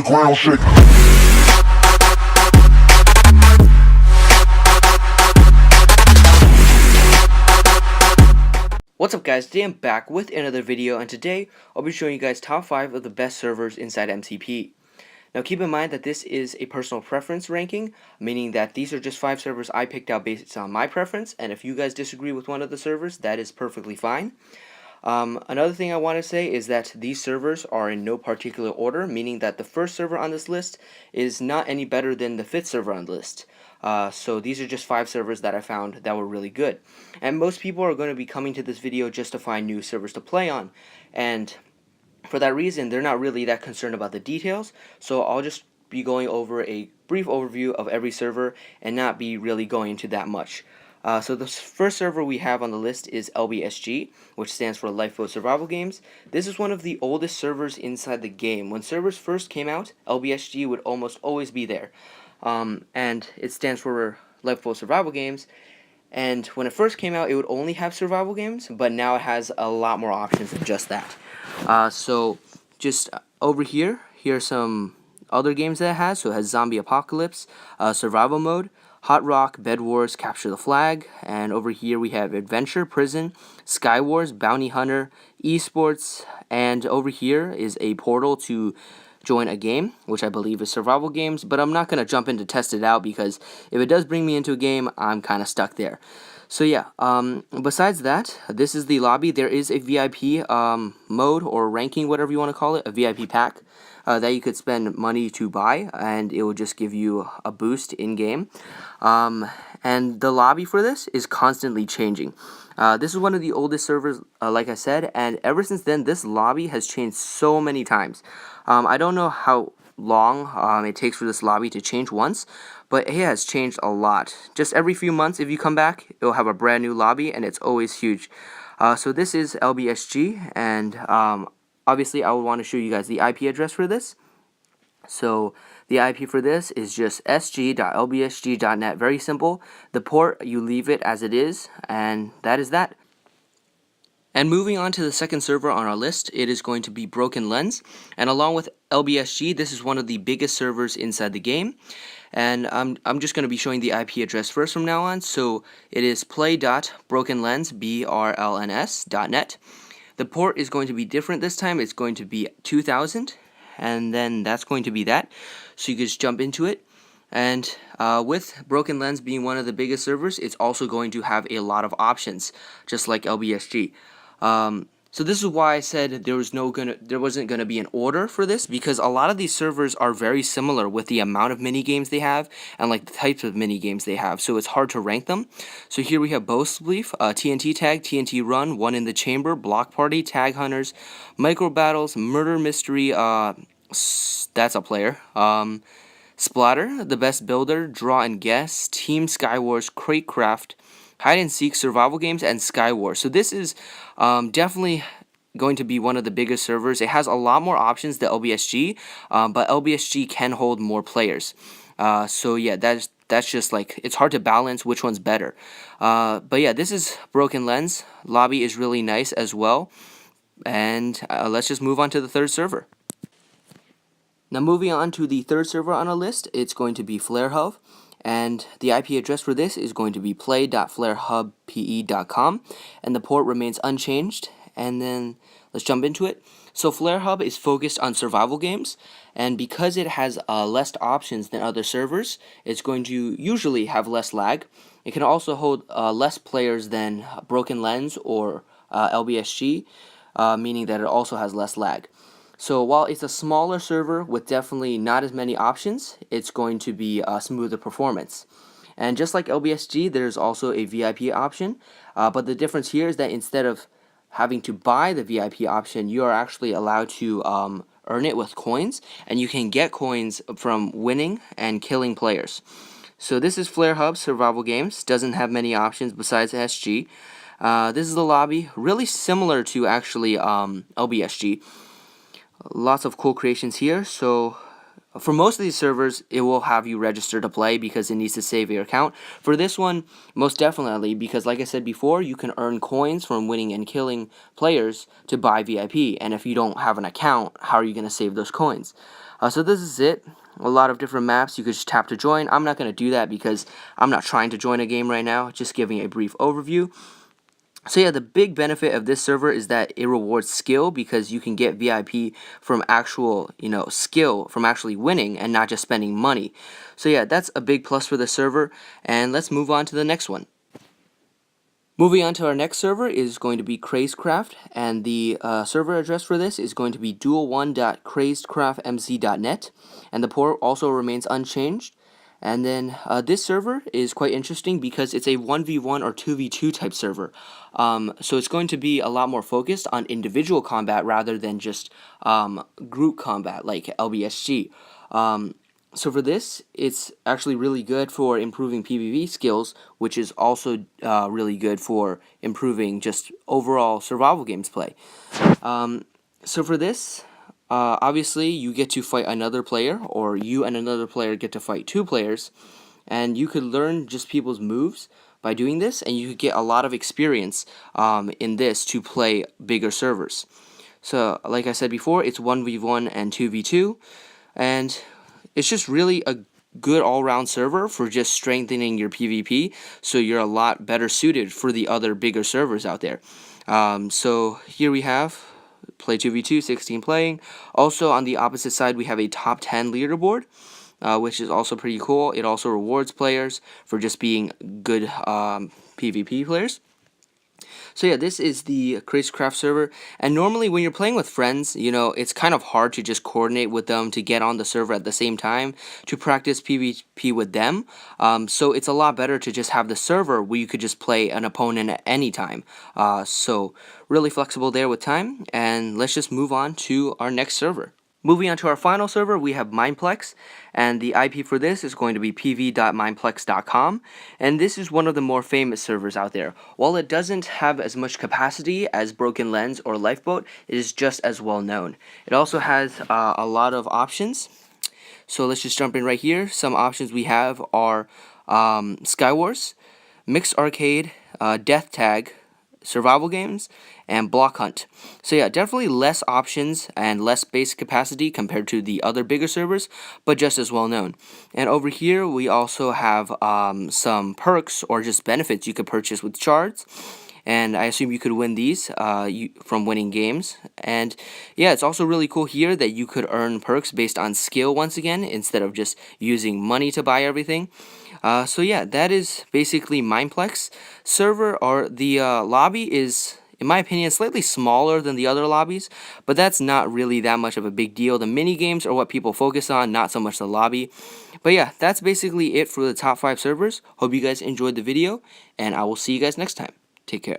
ground shake. What's up guys, today I'm back with another video, and today I'll be showing you guys top 5 of the best servers inside MCPE. Now keep in mind that this is a personal preference ranking, meaning that these are just 5 servers I picked out based on my preference, and if you guys disagree with one of the servers, that is perfectly fine. Another thing I want to say is that these servers are in no particular order, meaning that the first server on this list is not any better than the 5th server on the list. So these are just 5 servers that I found that were really good. And most people are going to be coming to this video just to find new servers to play on. And for that reason, they're not really that concerned about the details. So I'll just be going over a brief overview of every server and not be really going into that much. So the first server we have on the list is LBSG, which stands for Lifeboat Survival Games. This is one of the oldest servers inside the game. When servers first came out, LBSG would almost always be there. And it stands for Lifeboat Survival Games. And when it first came out, it would only have survival games, but now it has a lot more options than just that. So just over here are some other games that it has. So it has Zombie Apocalypse, Survival Mode, Hot Rock, Bed Wars, Capture the Flag, and over here we have Adventure, Prison, Skywars, Bounty Hunter, Esports, and over here is a portal to join a game, which I believe is survival games, but I'm not going to jump in to test it out because if it does bring me into a game, I'm kind of stuck there. So yeah, besides that, this is the lobby. There is a VIP mode or ranking, whatever you want to call it, a VIP pack that you could spend money to buy, and it will just give you a boost in-game. And the lobby for this is constantly changing. This is one of the oldest servers, like I said, and ever since then, this lobby has changed so many times. I don't know how long it takes for this lobby to change once, but it has changed a lot. Just every few months, if you come back, it'll have a brand new lobby, and it's always huge. So this is LBSG, and obviously I would want to show you guys the IP address for this. So the IP for this is just sg.lbsg.net. Very simple. The port, you leave it as it is, and that is that. And moving on to the second server on our list, it is going to be Broken Lens. And along with LBSG, this is one of the biggest servers inside the game. And I'm just going to be showing the IP address first from now on. So it is play.brokenlens.net. The port is going to be different this time. It's going to be 2000. And then that's going to be that. So you can just jump into it. And with Broken Lens being one of the biggest servers, it's also going to have a lot of options, just like LBSG. So this is why I said there wasn't gonna be an order for this, because a lot of these servers are very similar with the amount of mini games they have and like the types of mini games they have. So it's hard to rank them. So here we have Boast Belief, TNT Tag, TNT Run, One in the Chamber, Block Party, Tag Hunters, Micro Battles, Murder Mystery. That's a player. Splatter, The Best Builder, Draw and Guess, Team Skywars, Crazed Craft, Hide and Seek, Survival Games, and Skywars. So this is definitely going to be one of the biggest servers. It has a lot more options than LBSG, but LBSG can hold more players. So yeah, that's just like, it's hard to balance which one's better. But yeah, this is Broken Lens. Lobby is really nice as well. And let's just move on to the third server. Now moving on to the third server on our list, it's going to be FlareHub, and the IP address for this is going to be play.flarehubpe.com, and the port remains unchanged. And then let's jump into it. So FlareHub is focused on survival games, and because it has less options than other servers, it's going to usually have less lag. It can also hold less players than Broken Lens or LBSG, meaning that it also has less lag. So while it's a smaller server with definitely not as many options, it's going to be a smoother performance. And just like LBSG, there's also a VIP option, but the difference here is that instead of having to buy the VIP option, you are actually allowed to earn it with coins, and you can get coins from winning and killing players. So this is FlareHub Survival Games, doesn't have many options besides SG. This is the lobby, really similar to actually LBSG. Lots of cool creations here. So For most of these servers, it will have you register to play because it needs to save your account. For this one, most definitely, because like I said before, you can earn coins from winning and killing players to buy VIP, and if you don't have an account, how are you going to save those coins? So this is it. A lot of different maps. You could just tap to join. I'm not going to do that because I'm not trying to join a game right now, just giving a brief overview. So yeah, the big benefit of this server is that it rewards skill because you can get VIP from actual, skill from actually winning and not just spending money. So yeah, that's a big plus for the server, and let's move on to the next one. Moving on to our next server is going to be Crazed Craft, and the server address for this is going to be dual1.crazedcraftmc.net, and the port also remains unchanged. And then this server is quite interesting because it's a 1v1 or 2v2 type server. So it's going to be a lot more focused on individual combat rather than just group combat like LBSG. So for this, it's actually really good for improving PvP skills, which is also really good for improving just overall survival games play. So for this, obviously you get to fight another player, or you and another player get to fight two players, and you could learn just people's moves by doing this, and you could get a lot of experience in this to play bigger servers. So like I said before, it's 1v1 and 2v2, and it's just really a good all-round server for just strengthening your PvP, so you're a lot better suited for the other bigger servers out there. So here we have play 2v2, 16 playing. Also on the opposite side, we have a top 10 leaderboard, which is also pretty cool. It also rewards players for just being good PvP players. So yeah, this is the Crazed Craft server, and normally when you're playing with friends, it's kind of hard to just coordinate with them to get on the server at the same time to practice PvP with them. So it's a lot better to just have the server where you could just play an opponent at any time. So really flexible there with time, and let's just move on to our next server. Moving on to our final server, we have Mineplex, and the IP for this is going to be pv.mineplex.com, and this is one of the more famous servers out there. While it doesn't have as much capacity as Broken Lens or Lifeboat, it is just as well known. It also has a lot of options, so let's just jump in right here. Some options we have are Skywars, Mixed Arcade, Death Tag, Survival Games, and Block Hunt. So yeah, definitely less options and less base capacity compared to the other bigger servers, but just as well known. And over here we also have some perks or just benefits you could purchase with shards, and I assume you could win these from winning games. And yeah, it's also really cool here that you could earn perks based on skill once again, instead of just using money to buy everything. So yeah, that is basically Mineplex server, or the lobby is, in my opinion, slightly smaller than the other lobbies, but that's not really that much of a big deal. The mini games are what people focus on, not so much the lobby. But yeah, that's basically it for the top 5 servers. Hope you guys enjoyed the video, and I will see you guys next time. Take care.